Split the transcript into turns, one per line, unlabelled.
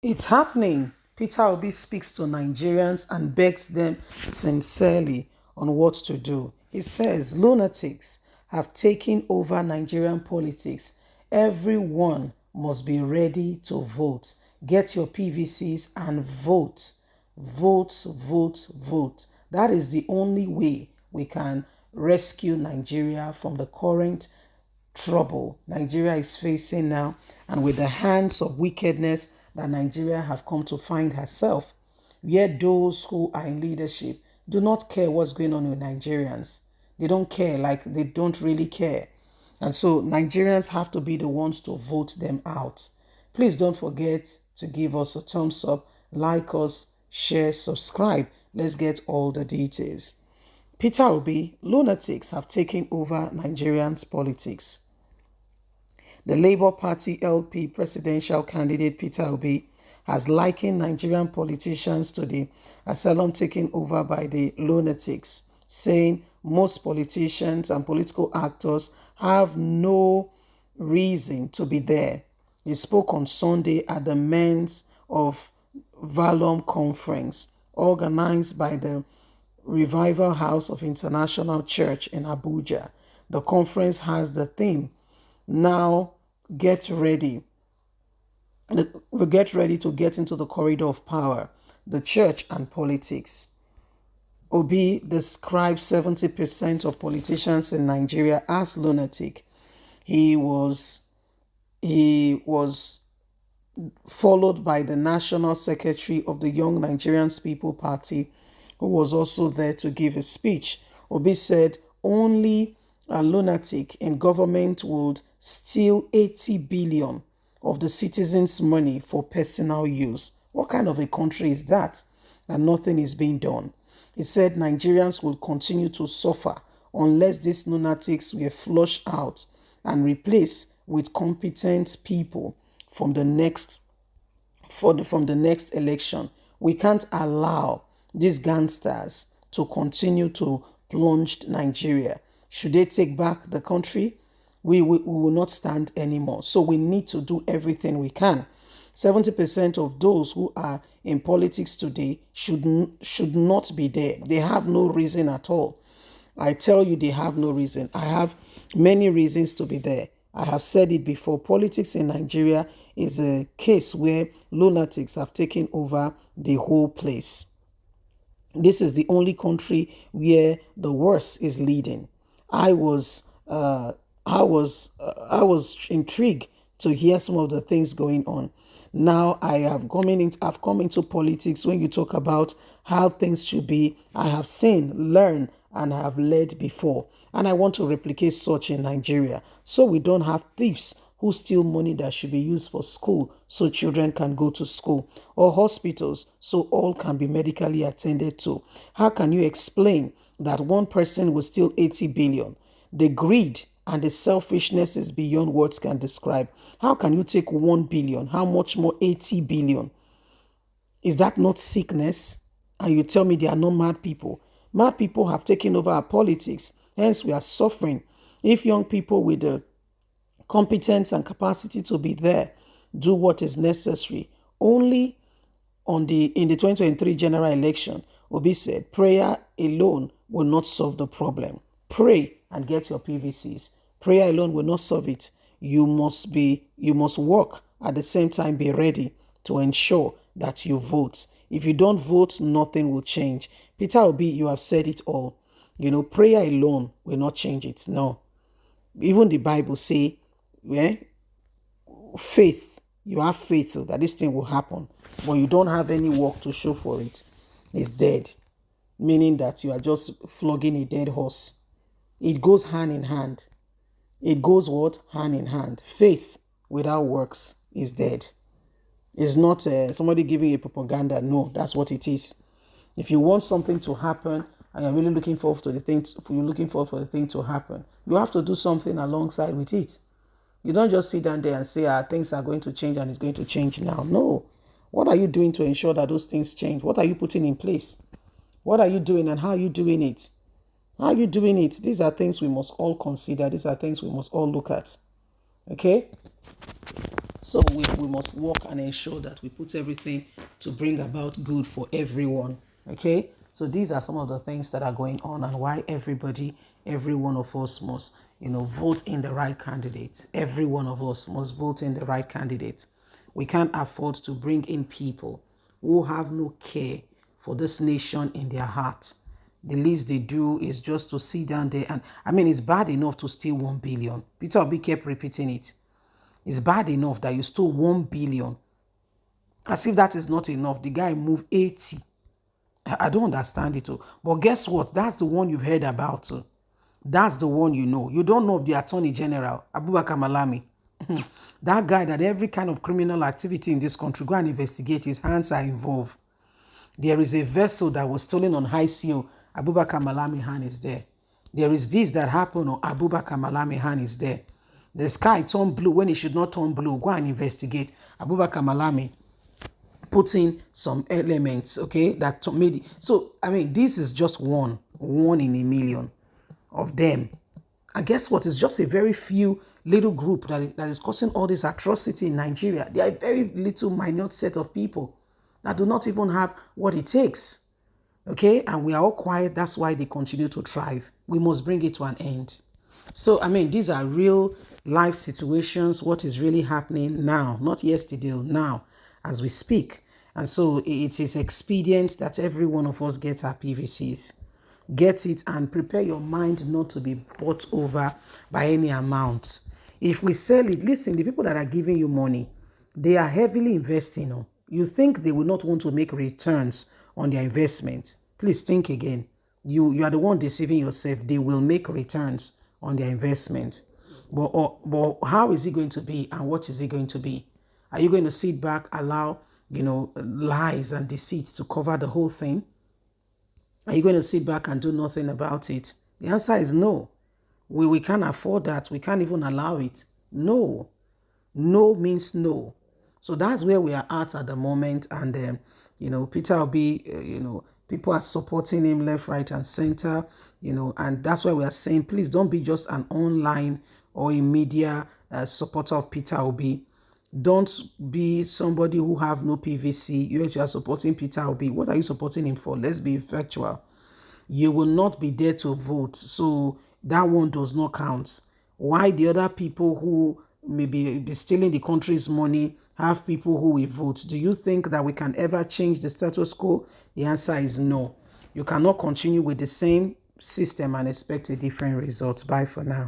It's happening. Peter Obi speaks to Nigerians and begs them sincerely on what to do. He says lunatics have taken over Nigerian politics. Everyone must be ready to vote. Get your PVCs and vote. Vote, vote, vote. That is the only way we can rescue Nigeria from the current trouble Nigeria is facing now, and with the hands of wickedness that Nigeria have come to find herself. Yet those who are in leadership do not care what's going on with Nigerians. They don't care, like they don't really care. And so Nigerians have to be the ones to vote them out. Please don't forget to give us a thumbs up, like us, share, subscribe. Let's get all the details. Peter Obi, lunatics have taken over Nigerians' politics. The Labour Party LP presidential candidate Peter Obi has likened Nigerian politicians to the asylum taken over by the lunatics, saying most politicians and political actors have no reason to be there. He spoke on Sunday at the Men's of Valum conference organized by the Revival House of International Church in Abuja. The conference has the theme, now get ready. We get ready to get into the corridor of power, the church and politics. Obi describes 70% of politicians in Nigeria as lunatic. He was followed by the national secretary of the Young Nigerians People Party, who was also there to give a speech. Obi said only a lunatic in government would steal 80 billion of the citizens' money for personal use. What kind of a country is that? And nothing is being done. He said Nigerians will continue to suffer unless these lunatics were flushed out and replaced with competent people from the next election. We can't allow these gangsters to continue to plunge Nigeria. Should they take back the country, we will not stand anymore. So we need to do everything we can. 70% of those who are in politics today should not be there. They have no reason at all. I tell you, they have no reason. I have many reasons to be there. I have said it before. Politics in Nigeria is a case where lunatics have taken over the whole place. This is the only country where the worst is leading. I was intrigued to hear some of the things going on. Now I've come into politics. When you talk about how things should be, I have seen, learned, and have led before. And I want to replicate such in Nigeria. So we don't have thieves who steal money that should be used for school so children can go to school, or hospitals so all can be medically attended to. How can you explain that one person will steal 80 billion? The greed and the selfishness is beyond words can describe. How can you take 1 billion? How much more 80 billion? Is that not sickness? And you tell me they are not mad people. Mad people have taken over our politics. Hence, we are suffering. If young people with the competence and capacity to be there do what is necessary, only in the 2023 general election, Obi said, prayer alone will not solve the problem. Pray and get your PVCs. Prayer alone will not solve it. You must work at the same time, be ready to ensure that you vote. If you don't vote, nothing will change. Peter Obi, you have said it all. Prayer alone will not change it. No. Even the Bible say, faith, you have faith that this thing will happen, but you don't have any work to show for it. It's dead, meaning that you are just flogging a dead horse. It goes hand in hand. It goes what? Hand in hand. Faith without works is dead. It's not somebody giving you propaganda. No, that's what it is. If you want something to happen and you're really looking forward for the thing to happen, you have to do something alongside with it. You don't just sit down there and say, things are going to change and it's going to change now. No. What are you doing to ensure that those things change? What are you putting in place? What are you doing and how are you doing it? How are you doing it? These are things we must all consider. These are things we must all look at. Okay? So we must work and ensure that we put everything to bring about good for everyone. Okay? So these are some of the things that are going on and why every one of us must, vote in the right candidate. Every one of us must vote in the right candidate. We can't afford to bring in people who have no care for this nation in their hearts. The least they do is just to sit down there and, it's bad enough to steal 1 billion. Peter Obi kept repeating it. It's bad enough that you stole 1 billion. As if that is not enough. The guy moved 80. I don't understand it. But guess what? That's the one you've heard about. That's the one you know. You don't know of the Attorney General, Abubakar Malami. That guy that every kind of criminal activity in this country, go and investigate, his hands are involved. There is a vessel that was stolen on High Seal, Abubakar Malami hand is there. There is this that happened on Abubakar Malami hand is there. The sky turned blue when it should not turn blue. Go and investigate. Abubakar Malami put in some elements, okay, that made it. So, this is just one in a million of them. And guess what? It's just a very few little group that is causing all this atrocity in Nigeria. They are a very little minute set of people that do not even have what it takes. Okay? And we are all quiet. That's why they continue to thrive. We must bring it to an end. So, these are real life situations. What is really happening now, not yesterday, now, as we speak. And so it is expedient that every one of us gets our PVCs. Get it and prepare your mind not to be bought over by any amount. If we sell it, listen, the people that are giving you money, they are heavily investing. You think they will not want to make returns on their investment. Please think again. You are the one deceiving yourself. They will make returns on their investment. But how is it going to be and what is it going to be? Are you going to sit back, allow, lies and deceit to cover the whole thing? Are you going to sit back and do nothing about it? The answer is no. We can't afford that. We can't even allow it. No. No means no. So that's where we are at the moment. And, Peter Obi, people are supporting him left, right, and center, and that's why we are saying, please don't be just an online or a media supporter of Peter Obi. Don't be somebody who have no PVC. You are supporting Peter Obi. What are you supporting him for? Let's be factual. You will not be there to vote. So that one does not count. Why the other people who may be stealing the country's money have people who will vote? Do you think that we can ever change the status quo? The answer is no. You cannot continue with the same system and expect a different result. Bye for now.